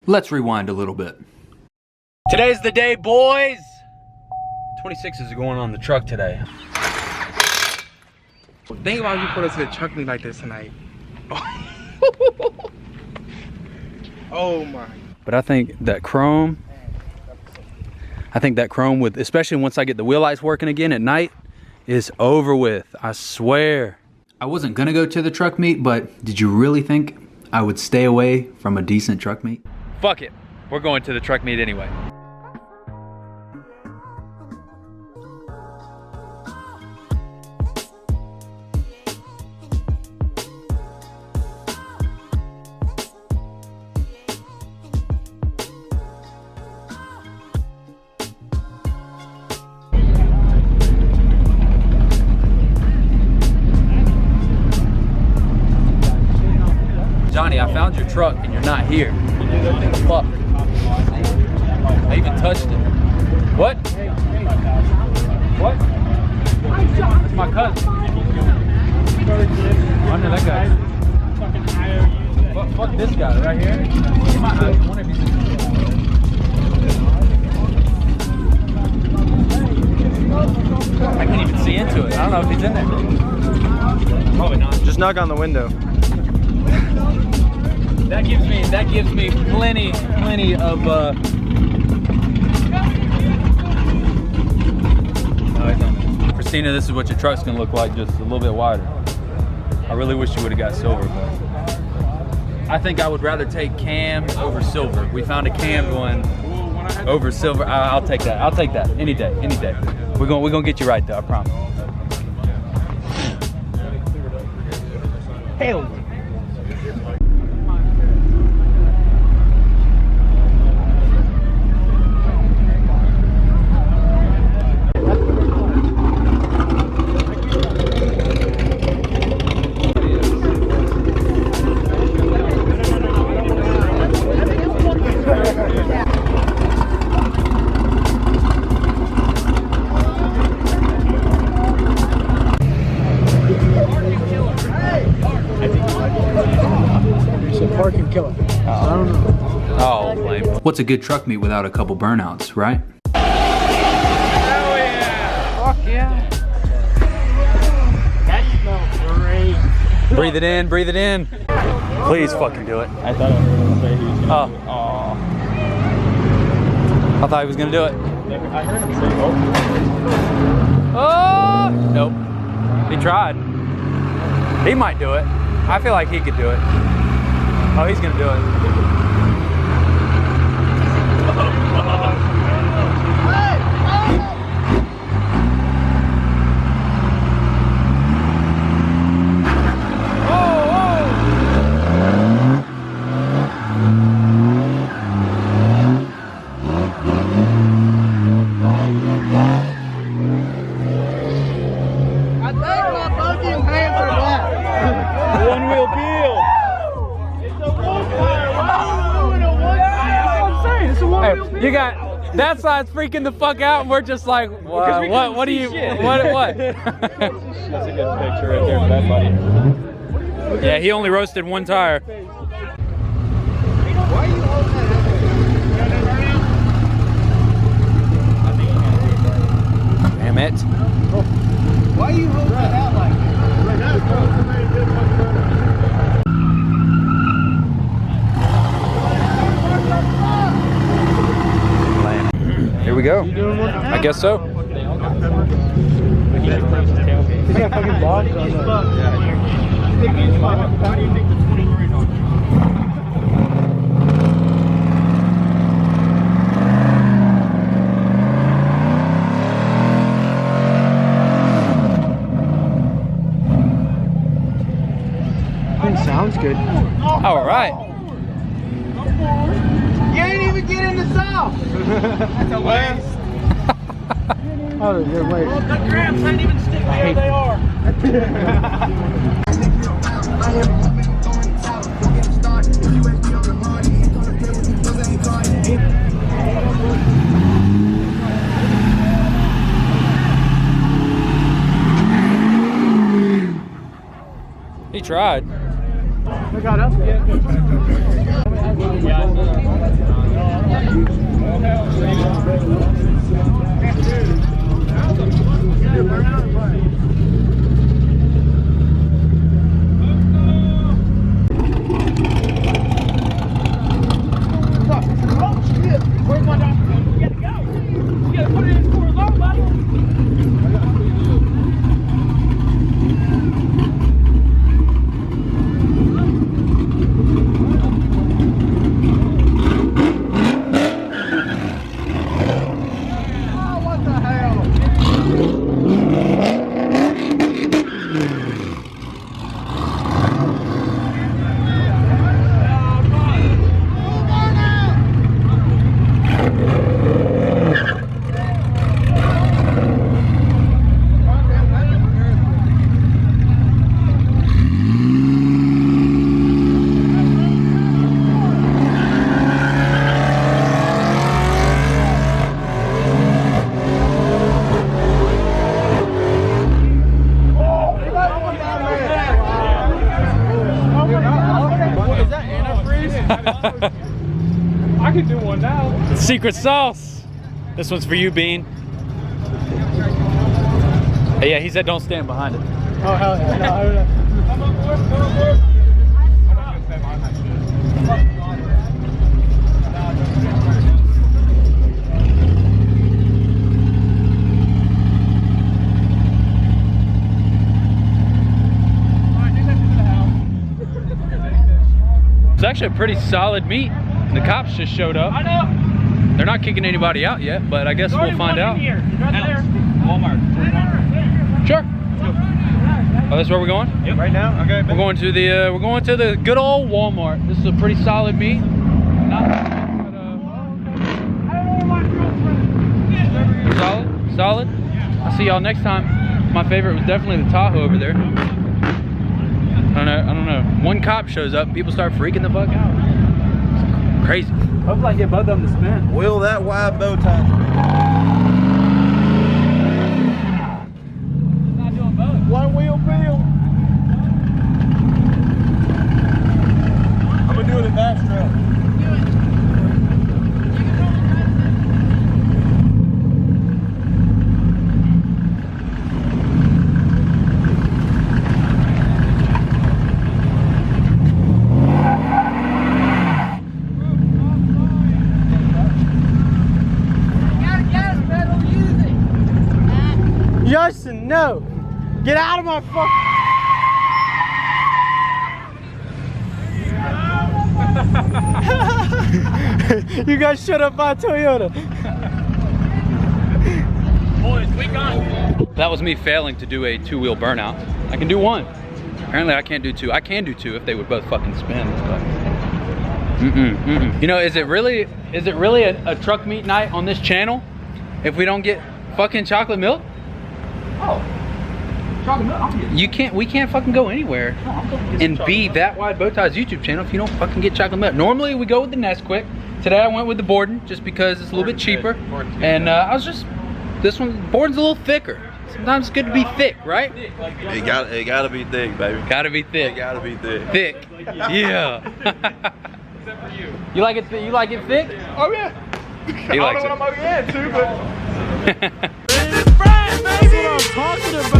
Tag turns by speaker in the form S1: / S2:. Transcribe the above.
S1: Let's rewind a little bit.
S2: Today's the day, boys. 26s are going on the truck today.
S3: Think about you put us in a truck meet like this tonight. Oh my.
S1: But I think that chrome with, especially once I get the wheel lights working again at night, is over with, I swear. I wasn't gonna go to the truck meet, but did you really think I would stay away from a decent truck meet?
S2: Fuck it, we're going to the truck meet anyway. Johnny, I found your truck and you're not here. What the fuck? I even touched it. What? What? That's my cousin. I know that guy. Fuck this guy right here. I can't even see into it. I don't know if he's in there. Probably not.
S3: Just knock on the window.
S2: That gives me plenty of Christina, this is what your truck's gonna look like, just a little bit wider. I really wish you would have got silver, but I think I would rather take cam over silver. We found a cam one over silver. I'll take that. I'll take that any day, any day. We're gonna get you right though, I promise. Hell yeah.
S1: What's a good truck meet without a couple burnouts, right?
S3: Hell yeah! Fuck yeah! That smells great.
S2: Breathe it in, breathe it in. Please fucking do it.
S3: I thought I was gonna say he was gonna do it.
S2: I thought he was gonna do it.
S3: I heard him say oh.
S2: Oh, nope. He tried. He might do it. I feel like he could do it. Oh, he's gonna do it. You got that side's freaking the fuck out, and we're just like, what do you, what? That's a good picture right there for that buddy. Yeah, he only roasted one tire. Damn it.
S3: Why are you holding that out like that?
S2: Here we go. I guess so.
S3: Sounds good.
S2: All right.
S3: You ain't even get in the south. That's a waste. Oh, they're waste. Well, the grams ain't even sticking. There they are.
S2: He tried.
S3: I got up. can do one now.
S2: Secret sauce. This one's for you, Bean. Hey, yeah, he said don't stand behind it.
S3: Oh, hell yeah. No. Come on board, come on board.
S2: It's actually a pretty solid meet. The cops just showed up.
S3: I know.
S2: They're not kicking anybody out yet, but I guess we'll find out.
S3: Walmart.
S2: Sure. Oh, that's where we're going?
S3: Yep. Right now? Okay.
S2: We're going to the good old Walmart. This is a pretty solid meet. Solid. I'll see y'all next time. My favorite was definitely the Tahoe over there. I don't know. One cop shows up, people start freaking the fuck out. It's crazy.
S1: Hopefully I can get both of them to spin.
S4: Will that wide bow tie?
S3: Not doing both.
S4: One wheel bill. I'm gonna do it at that strap.
S3: Justin, no! Get out of my You guys shut up my Toyota.
S2: Boys, we gone. That was me failing to do a two-wheel burnout. I can do one. Apparently I can't do two. I can do two if they would both fucking spin. But... You know, is it really a truck meet night on this channel if we don't get fucking chocolate milk?
S1: Oh. Chocolate milk?
S2: We can't fucking go anywhere and be That Wide Bow Ties YouTube channel if you don't fucking get chocolate milk. Normally we go with the Nesquik. Today I went with the Borden just because it's a little bit cheaper. And this one, Borden's a little thicker. Sometimes it's good to be thick, right?
S4: It gotta be thick, baby.
S2: Gotta be thick.
S4: It gotta be thick.
S2: Thick. Yeah.
S3: Except for you.
S2: You like it thick?
S3: Oh yeah.
S2: He likes
S3: I don't know what I'm gonna get to, but
S4: That's what I'm talking about.